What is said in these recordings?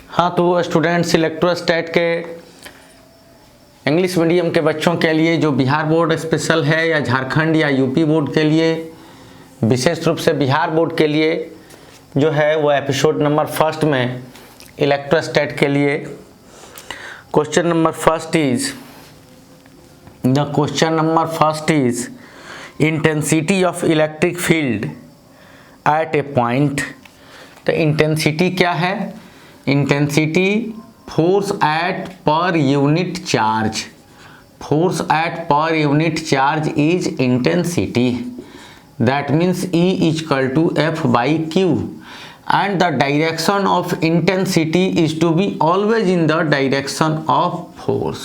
हाँ, तो स्टूडेंट्स इलेक्ट्रोस्टैट के इंग्लिश मीडियम के बच्चों के लिए जो बिहार बोर्ड स्पेशल है या झारखंड या यूपी बोर्ड के लिए, विशेष रूप से बिहार बोर्ड के लिए जो है वो एपिसोड नंबर फर्स्ट में इलेक्ट्रोस्टैट के लिए question number first is intensity of electric field at a point. तो इंटेंसिटी क्या है? Intensity force at per unit charge. Force at per unit charge is intensity. That means E equal to F by Q and the direction of intensity is to be always in the direction of force।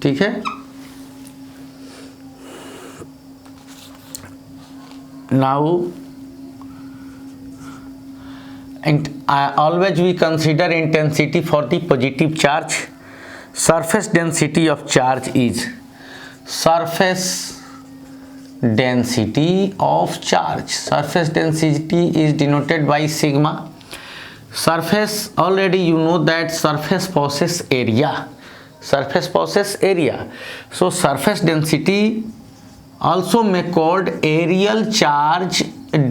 ठीक है। Now always we consider intensity for the positive charge. Surface density of charge is surface density of charge. Surface density is denoted by sigma. Surface, already you know that surface possess area. Surface possess area. So surface density also may called aerial charge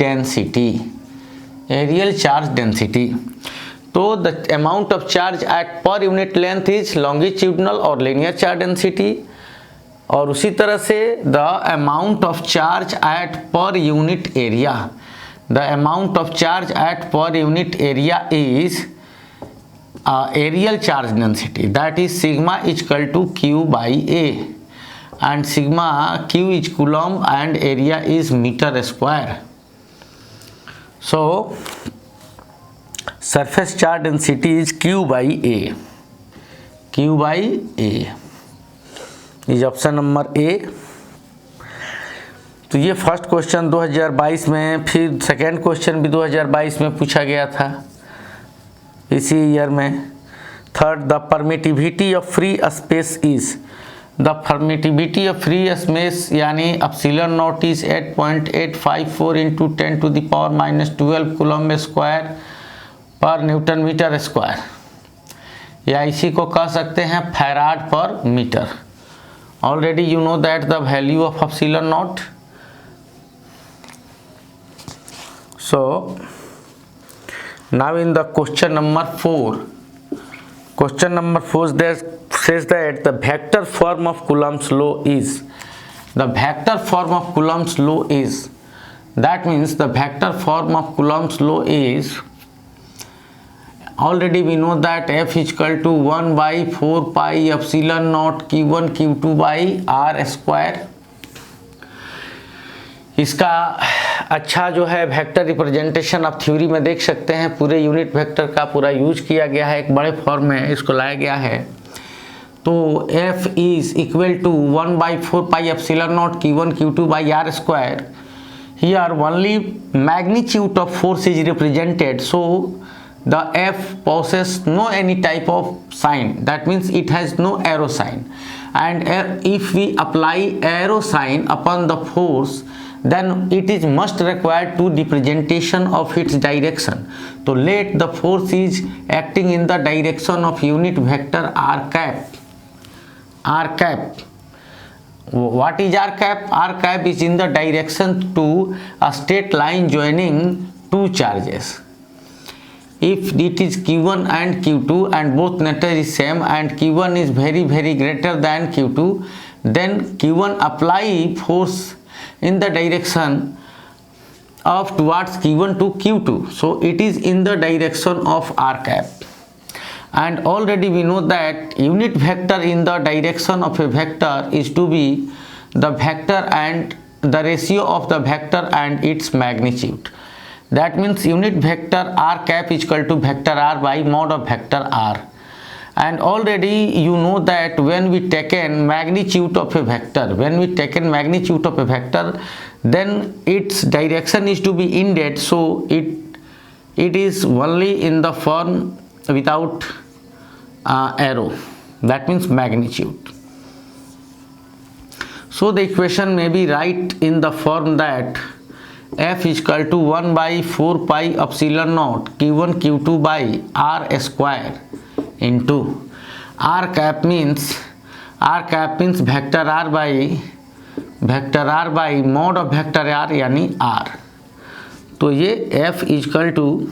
density. Aerial charge density. So the amount of charge at per unit length is longitudinal or linear charge density. और उसी तरह से the amount of charge at per unit area, the amount of charge at per unit area is areal charge density, that is sigma equal to Q by A and sigma Q is coulomb and area is metre square. So surface charge density is Q by A, Q by A is option number A. तो ये first question 2022 में, फिर second question भी 2022 में पूछा गया था इसी ईयर में। Third, the permittivity of free space is, the permittivity of free space यानी epsilon naught is 8.854 into 10 to the power minus 12 coulomb square per newton metre square, या इसी को कह सकते हैं farad per metre. Already you know that the value of epsilon naught. So now in the question number 4 there says that the vector form of Coulomb's law is, the vector form of Coulomb's law is, that means the vector form of Coulomb's law is, already we know that F is equal to 1 by 4 pi epsilon naught Q1 Q2 by R square. इसका अच्छा जो है vector representation आप theory में देख सकते हैं, पूरे यूनिट वेक्टर का पूरा यूज किया गया है, एक बड़े फॉर्म में इसको लाया गया है। तो F is equal to 1 by 4 pi epsilon naught Q1 Q2 by R square. Here only magnitude of force is represented, so the F possesses no any type of sign, that means it has no arrow sign, and if we apply arrow sign upon the force then it is must required to representation of its direction. So let the force is acting in the direction of unit vector r cap. R cap, what is r cap? R cap is in the direction to a straight line joining two charges. If it is Q1 and Q2 and both nature is same and Q1 is very greater than Q2, then Q1 apply force in the direction of towards Q1 to Q2, so it is in the direction of r cap. And already we know that unit vector in the direction of a vector is to be the vector and the ratio of the vector and its magnitude. That means unit vector r cap is equal to vector r by mod of vector r. And already you know that when we taken magnitude of a vector, then its direction is to be indeed, so it is only in the form without arrow, that means magnitude. So the equation may be right in the form that F equal to 1/4πε0 Q1 Q2 by R square into R cap means vector R by mod of vector R यानी R। तो ये F equal to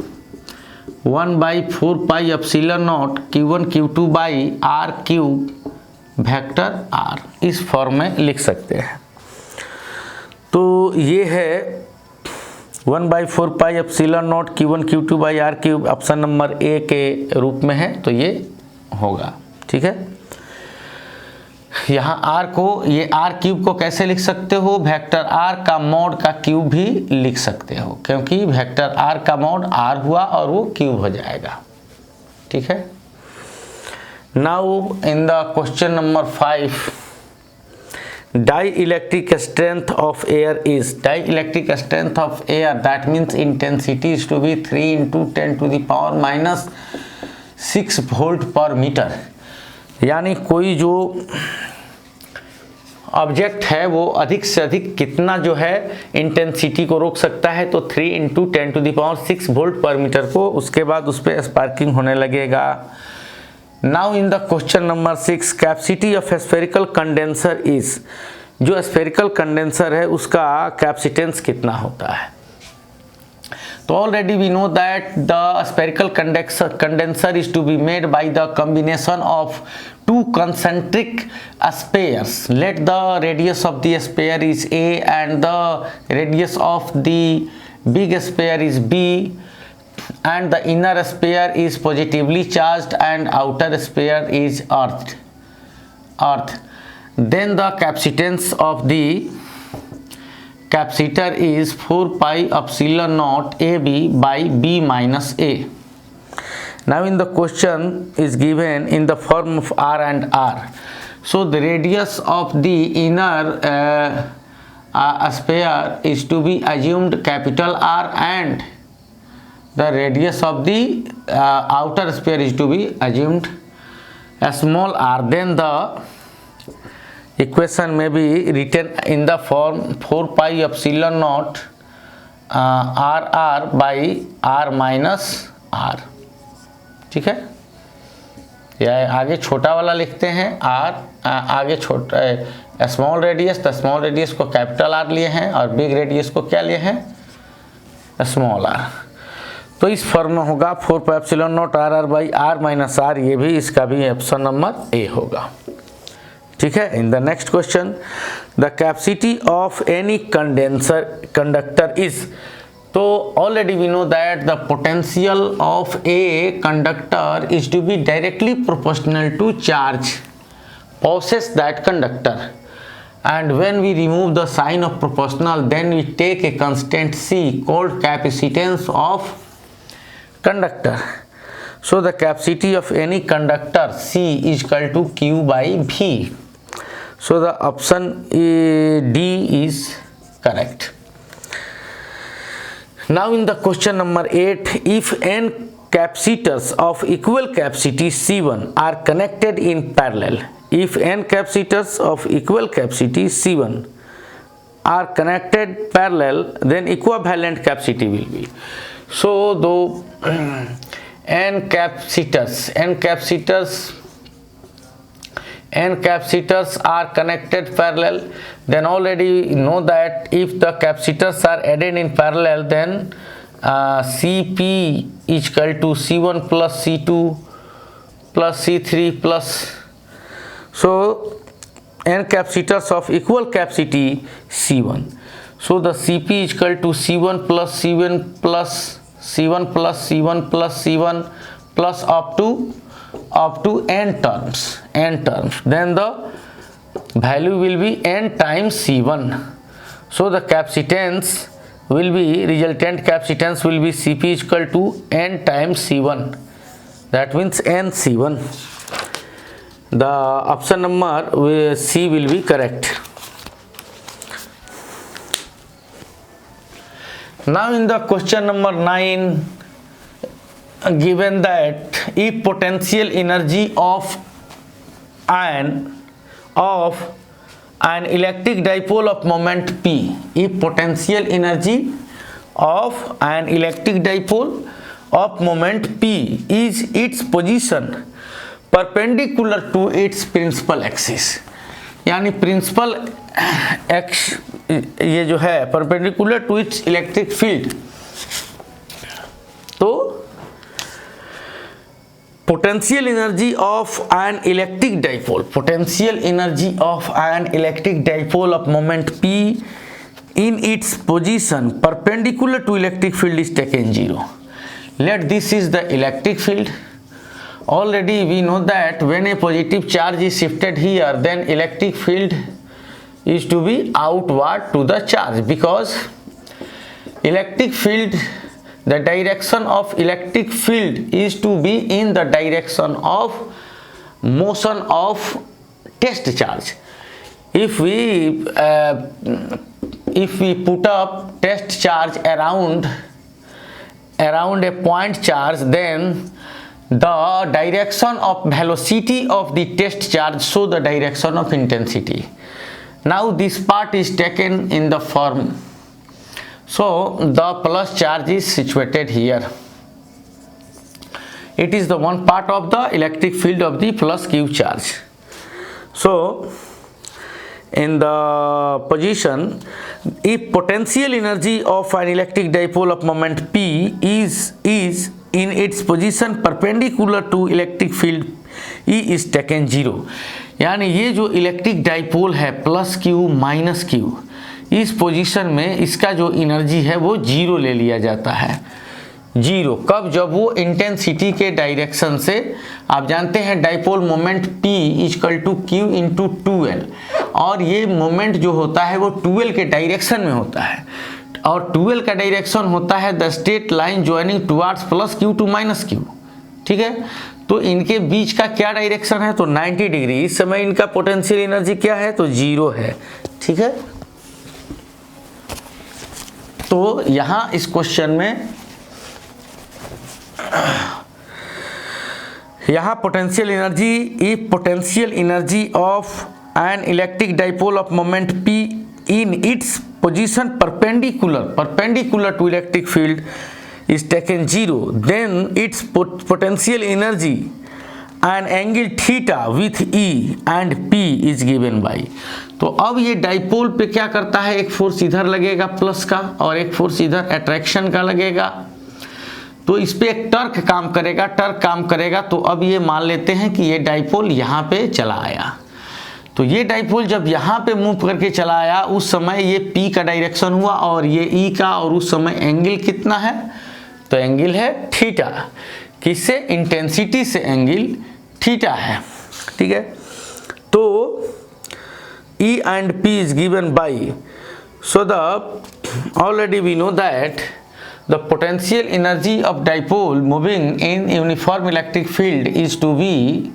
1/4πε0 Q1 Q2 by R cube vector R इस form में लिख सकते हैं। तो ये है 1/4πε0 Q1 Q2 by R cube, option number ए के रूप में है, तो ये होगा। ठीक है, यहाँ R को, ये R क्यूब को कैसे लिख सकते हो, वेक्टर R का मॉड का क्यूब भी लिख सकते हो, क्योंकि वेक्टर R का मॉड R हुआ और वो क्यूब हो जाएगा। ठीक है, now in the question number 5, dielectric strength of air is, dielectric strength of air, that means intensity is to be 3 into 10 to the power minus 6 volt per meter। यानी कोई जो ऑब्जेक्ट है वो अधिक से अधिक कितना जो है इंटेंसिटी को रोक सकता है, तो 3 into 10 to the power 6 volt per metre को, उसके बाद उस पर स्पार्किंग होने लगेगा। Now in the question number 6, capacity of spherical condenser is, जो स्फेरिकल कंडेंसर है उसका कैपेसिटेंस कितना होता है। तो already we know that the spherical condenser is to be made by the combination of two concentric spheres. Let the radius of the sphere is A and the radius of the big sphere is B, and the inner sphere is positively charged and outer sphere is earth. Then the capacitance of the capacitor is 4πε0 AB by B minus A. Now in the question is given in the form of R and R. So the radius of the inner sphere is to be assumed capital R and the radius of the outer sphere is to be assumed small r. Then the equation may be written in the form 4πε0 RR by R minus R। ठीक है, या आगे छोटा वाला लिखते हैं R, आगे छोटा स्मॉल रेडियस, तो स्मॉल रेडियस को कैपिटल R लिए हैं और बिग रेडियस को क्या लिए हैं, स्मॉल r। तो इस फॉर्म में होगा 4πε0 RR by R minus R, ये भी, इसका भी ऑप्शन नंबर ए होगा। ठीक है, in the next question, the capacity of any conductor is, तो already we know that the potential of a conductor is to be directly proportional to charge possess that conductor, and when we remove the sign of proportional, then we take a constant C called capacitance of conductor. So the capacity of any conductor C is equal to Q by V. So the option D is correct. Now in the question number 8, if n capacitors of equal capacity C1 are connected in parallel, if n capacitors of equal capacity C1 are connected parallel, then equivalent capacity will be. So though n capacitors are connected parallel, then already know that if the capacitors are added in parallel, then Cp is equal to C1 plus C2 plus C3 plus, so n capacitors of equal capacity C1, so the Cp is equal to C1 plus C1 plus C1 plus C1 plus C1 plus up to n terms, then the value will be n times C1. So the capacitance will be, resultant capacitance will be Cp is equal to n times C1, that means n C1. The option number C will be correct. Now in the question number 9, given that if potential energy of an electric dipole of moment P, if potential energy of an electric dipole of moment P is its position perpendicular to its principal axis, यानी principal axis ये जो है perpendicular to its electric field, तो potential energy of an electric dipole, potential energy of an electric dipole of moment P in its position perpendicular to electric field is taken 0. Let this is the electric field. Already we know that when a positive charge is shifted here, then electric field is to be outward to the charge, because electric field, the direction of electric field is to be in the direction of motion of test charge. If we put up test charge around a point charge, then the direction of velocity of the test charge show the direction of intensity. Now this part is taken in the form, so the plus charge is situated here. It is the one part of the electric field of the plus q charge. So in the position, if potential energy of an electric dipole of moment P is in its position perpendicular to electric field E is taken 0, यानी ये जो electric dipole है plus Q minus Q, इस position में इसका जो energy है वो 0 ले लिया जाता है। 0 कब? जब वो इंटेंसिटी के डायरेक्शन से, आप जानते हैं dipole moment P equal to Q into 2L, और ये मोमेंट जो होता है वो 2L के डायरेक्शन में होता है, और 2L का डायरेक्शन होता है the straight line joining towards plus Q to minus Q। ठीक है, तो इनके बीच का क्या डायरेक्शन है? तो 90 डिग्री। इस समय इनका पोटेंशियल एनर्जी क्या है? तो 0 है। ठीक है, तो यहां इस क्वेश्चन में यहां potential energy, if potential energy of an electric dipole of moment P in its position perpendicular to electric field is taken 0, then its potential energy and angle theta with E and P is given by। तो अब ये dipole पे क्या करता है, एक force इधर लगेगा प्लस का और एक फोर्स इधर अट्रैक्शन का लगेगा, तो इस पे एक टर्क काम करेगा। तो अब ये मान लेते हैं कि ये डाइपोल यहाँ पे चला आया, तो ये डाइपोल जब यहाँ पे मूव करके चला आया, उस समय ये P का डायरेक्शन हुआ और ये E का, और उस समय एंगल कितना है? तो एंगल है थीटा। किससे? इंटेंसिटी से एंगल थीटा है। ठीक है, तो E and P is given by, so the already we know that the potential energy of dipole moving in uniform electric field is to be,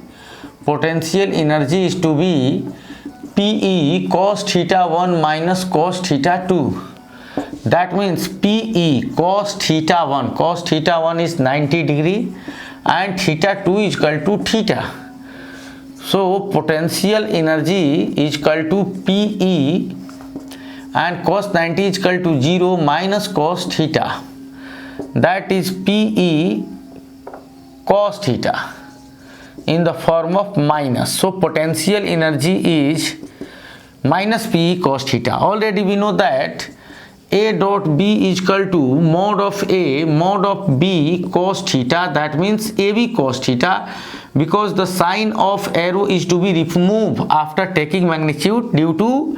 potential energy is to be PE cos theta 1 minus cos theta 2. That means PE cos theta 1 is 90 degree and theta 2 is equal to theta. So potential energy is equal to PE and cos 90 is equal to 0 minus cos theta, that is PE cos theta in the form of minus. So potential energy is minus PE cos theta. Already we know that A dot B is equal to mod of A mod of B cos theta, that means AB cos theta, because the sign of arrow is to be removed after taking magnitude due to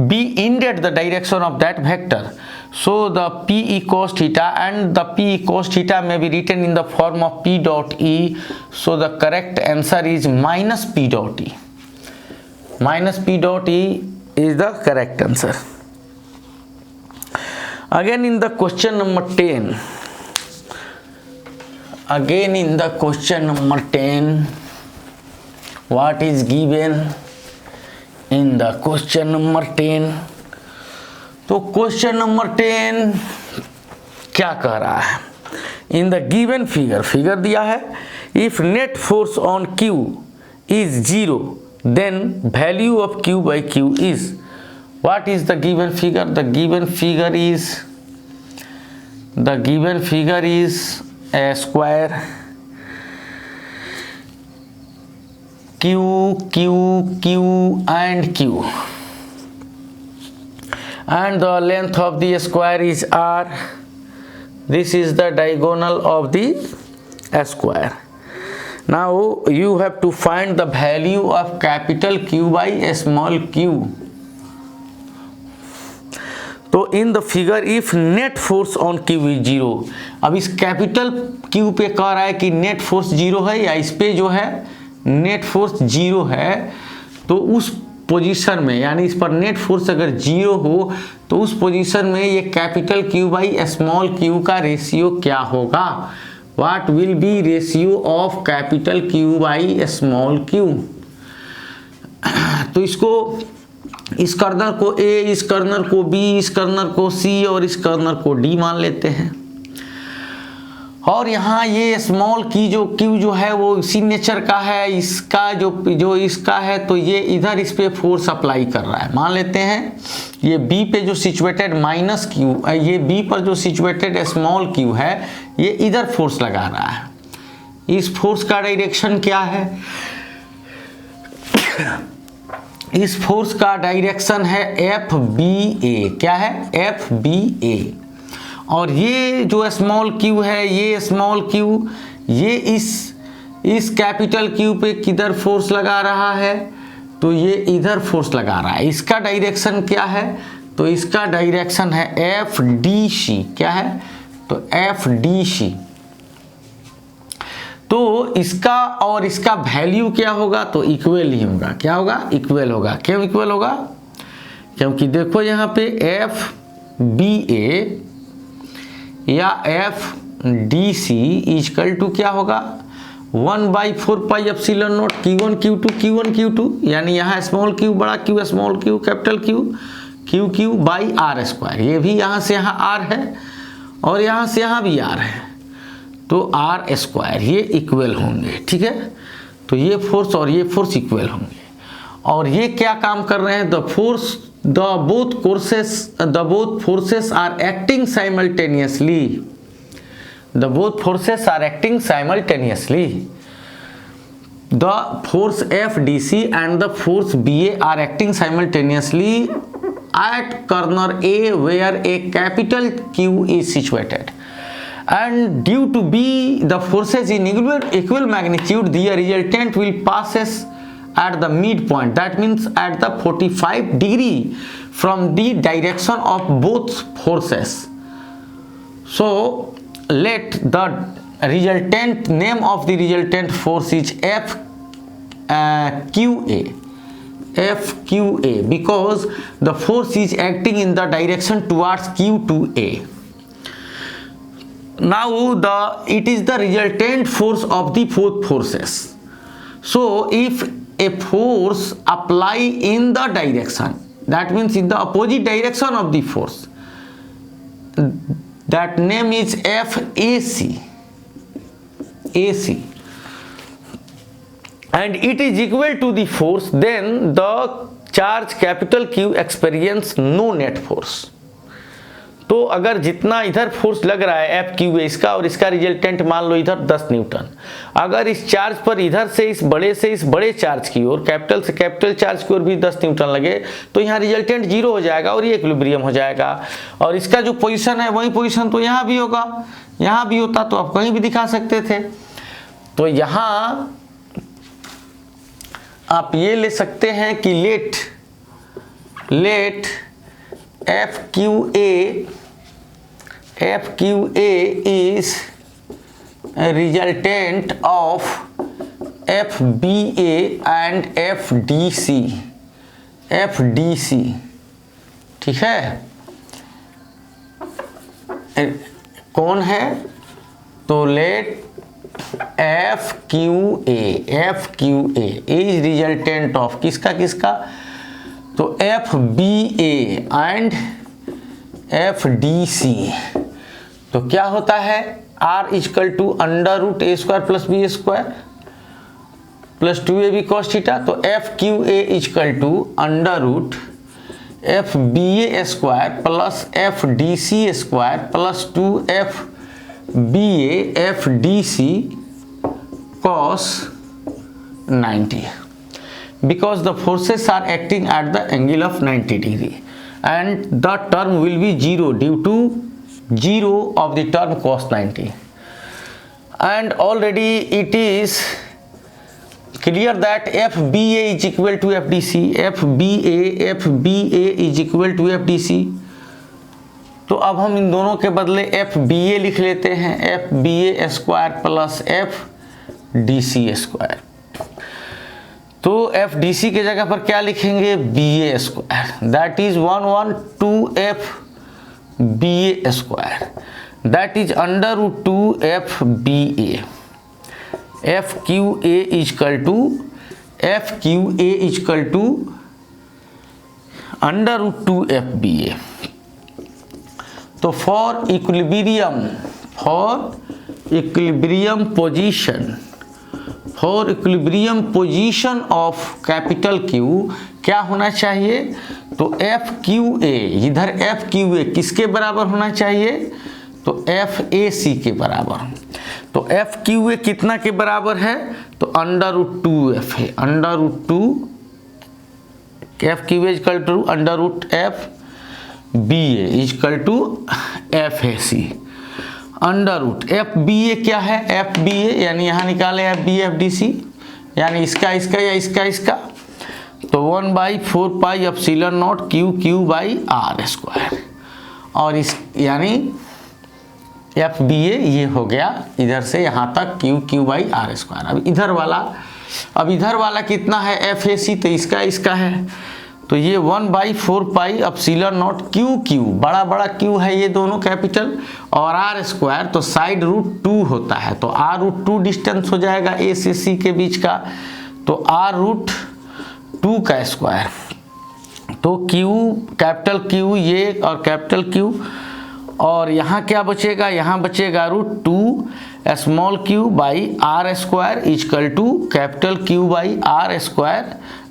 B indeed the direction of that vector. So the PE cos theta and the PE cos theta may be written in the form of P dot E. So the correct answer is minus P dot E. Minus P dot E is the correct answer. Again in the question number 10. What is given in the question number 10? तो question number 10 क्या कह रहा है? In the given figure दिया है, if net force on Q is 0 then value of Q by Q is, what is the given figure? The given figure is the given figure is a square Q, Q, Q and Q, and the length of the square is R. This is the diagonal of the square. Now you have to find the value of capital Q by small q. तो in the figure if net force on Q is zero. अब इस capital Q पे कह रहा है कि net force zero है, या इस पे जो है नेट फोर्स जीरो है, तो उस पोजीशन में, यानी इस पर नेट फोर्स अगर जीरो हो तो उस पोजीशन में ये capital Q by small q का रेशियो क्या होगा? What will be ratio of capital Q by small q? तो इसको, इस कर्नर को A, इस कर्नर को B, इस कर्नर को C और इस कर्नर को D मान लेते हैं। और यहाँ ये स्मॉल की जो Q जो है वो इसी नेचर का है, इसका जो इसका है, तो ये इधर इस पे फोर्स अप्लाई कर रहा है। मान लेते हैं ये B पे जो सिचुएटेड माइनस Q, ये B पर जो सिचुएटेड स्मॉल Q है, ये इधर फोर्स लगा रहा है। इस फोर्स का डायरेक्शन क्या है? इस फोर्स का डायरेक्शन है FBA। क्या है? FBA। और ये जो स्मॉल q है, ये स्मॉल q, ये इस कैपिटल Q पे किधर फोर्स लगा रहा है? तो ये इधर फोर्स लगा रहा है। इसका डायरेक्शन क्या है? तो इसका डायरेक्शन है FDC। क्या है? तो FDC। तो इसका और इसका वैल्यू क्या होगा? तो इक्वल ही होगा। क्या होगा? इक्वल होगा। क्यों इक्वल होगा? क्योंकि देखो यहाँ पे FBA या FDC इक्वल टू क्या होगा? 1/4 pi epsilon not Q1 Q2 Q1 Q2, यानी यहाँ स्मॉल q बड़ा Q small q capital Q by R square. ये भी यहाँ से यहाँ R है और यहाँ से यहाँ भी R है, तो R स्क्वायर, ये इक्वल होंगे। ठीक है, तो ये फोर्स और ये फोर्स इक्वल होंगे। और ये क्या काम कर रहे हैं? both forces are acting simultaneously. The both forces are acting simultaneously. The force FDC and the force BA are acting simultaneously at corner A where a capital Q is situated. And due to B, the forces in equal magnitude, the resultant will passes at the midpoint, that means at the 45 degree from the direction of both forces. So let the resultant name of the resultant force is FQA, because the force is acting in the direction towards Q to A. Now it is the resultant force of the both forces. So if a force apply in the direction, that means in the opposite direction of the force, that name is FAC, and it is equal to the force, then the charge capital Q experience no net force. तो अगर जितना इधर force लग रहा है FQ इसका, और इसका रिजल्टेंट मान लो इधर 10 न्यूटन, अगर इस चार्ज पर इधर से इस बड़े चार्ज की ओर, कैपिटल से कैपिटल चार्ज की ओर भी 10 न्यूटन लगे, तो यहाँ रिजल्टेंट जीरो हो जाएगा और ये इक्विलिब्रियम हो जाएगा। और इसका जो पोजीशन है वही पोजीशन तो यहाँ भी होगा, यहाँ भी होता तो आप कहीं भी दिखा सकते थे। तो यहाँ आप ये ले सकते हैं कि late FQA is a resultant of FBA and FDC। ठीक है, कौन है? तो late FQA is resultant of किसका? तो FBA एंड FDC। तो क्या होता है? R equal to under root A square plus B square plus 2AB cos theta. तो FQA equal to under root F B A square plus F D C square plus 2 F B F D C cos 90, because the forces are acting at the angle of 90 degree and the term will be 0 due to 0 of the term cos 90, and already it is clear that FBA is equal to FDC, FBA is equal to FDC। तो अब हम इन दोनों के बदले FBA लिख लेते हैं, FBA square plus FDC square. तो FDC के जगह पर क्या लिखेंगे, BA square, that is 112 FBA square, that is √2 FBA। FQA is equal to √2 FBA। तो for equilibrium position of capital Q क्या होना चाहिए, तो FQA, इधर FQA किसके बराबर होना चाहिए, तो FAC के बराबर। तो FQA कितना के बराबर है, तो √2 F है, √2 FQA is equal to √F BA equal to FAC, FBA क्या है, FBA यानी यहाँ निकाले FBA FDC, यानी इसका या इसका, तो 1/4 pi epsilon not Q/r square, और इस यानी FBA ये हो गया इधर से यहाँ तक Q/r स्क्वायर। अब इधर वाला कितना है FAC, तो इसका है, तो ये 1/4 पाई एप्सिलॉन नॉट Q, बड़ा Q है ये दोनों कैपिटल, और R स्क्वायर तो साइड √2 होता है, तो R√2 डिस्टेंस हो जाएगा A से C के बीच का, तो R√2 का स्क्वायर, तो कैपिटल Q ये और कैपिटल Q, और यहाँ क्या बचेगा, यहाँ बचेगा √2 small q/r square equal to capital Q/r square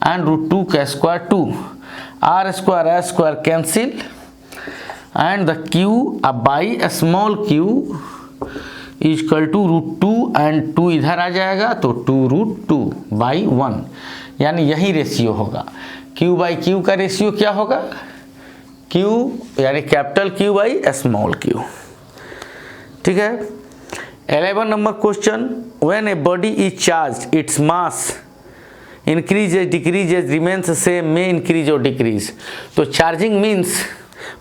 and √2 का square 2, r square cancel and the q by small q equal to √2 and 2 इधर आ जाएगा, तो 2√2/1, यानी यही रेशियो होगा, Q/Q का रेशियो क्या होगा, Q यानी कैपिटल Q/ स्मॉल q। ठीक है। 11 number question, when a body is charge its mass increases decreases remains same, में इंक्रीज और डिक्रीज। तो चार्जिंग मीन्स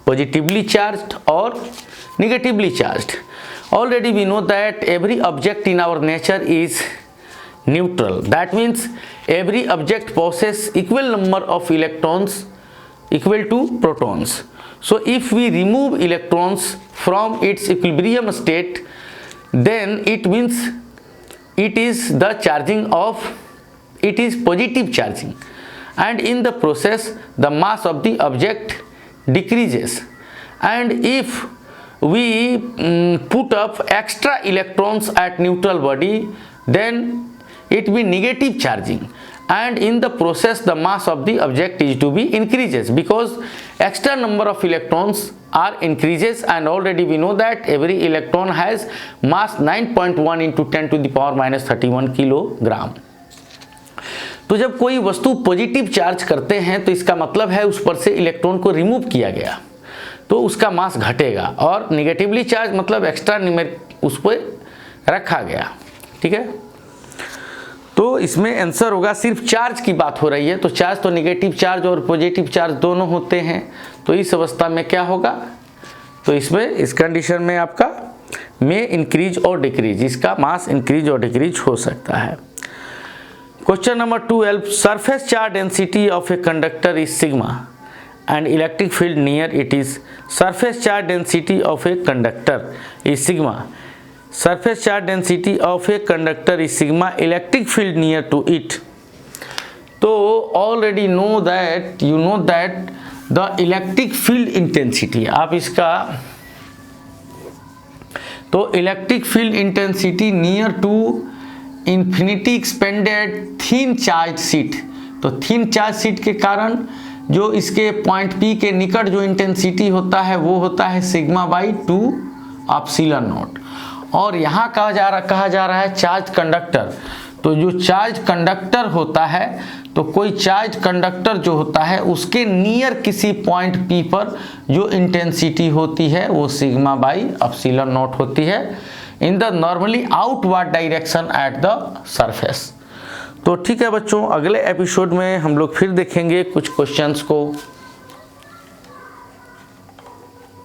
पॉजिटिवली चार्ज्ड और negatively charged. Already we know that every object in our nature is neutral. That means every object possesses equal number of electrons equal to protons. So if we remove electrons from its equilibrium state, then it means it is the charging of, it is positive charging, and in the process the mass of the object decreases. And if we put up extra electrons at neutral body, then it will be negative charging, and in the process the mass of the object is to be increases, because extra number of electrons are increases, and already we know that every electron has mass 9.1 into 10 to the power minus 31 kilogram. तो जब कोई वस्तु positive charge करते हैं तो इसका मतलब है उस पर से इलेक्ट्रॉन को रिमूव किया गया, तो उसका मास घटेगा, और निगेटिवली चार्ज मतलब एक्स्ट्रा उस पर रखा गया। ठीक है, तो इसमें आंसर होगा, सिर्फ चार्ज की बात हो रही है, तो चार्ज तो निगेटिव चार्ज और पॉजिटिव चार्ज दोनों होते हैं, तो इस अवस्था में क्या होगा, तो इसमें इस कंडीशन में आपका में इंक्रीज और डिक्रीज, इसका मास इंक्रीज और डिक्रीज हो सकता है। Question number 12, surface charge density of a conductor is sigma and electric field near it is, surface charge density of a conductor is sigma, surface charge density of a conductor is sigma, electric field near to it. So already know that, you know that the electric field intensity, आप इसका तो electric field intensity near to infinity expanded thin charge sheet, तो thin charge sheet के कारण जो इसके point P के निकट जो इंटेंसिटी होता है वो होता है सिग्मा बाई 2 एप्सिलॉन नॉट। और यहाँ कहा जा रहा है चार्ज कंडक्टर। तो जो चार्ज कंडक्टर होता है, तो कोई चार्ज कंडक्टर जो होता है उसके नियर किसी पॉइंट P पर जो इंटेंसिटी होती है वो सिग्मा बाई एप्सिलॉन नॉट होती है in the normally outward direction at the surface. तो ठीक है बच्चों, अगले एपिसोड में हम लोग फिर देखेंगे कुछ क्वेश्चंस को।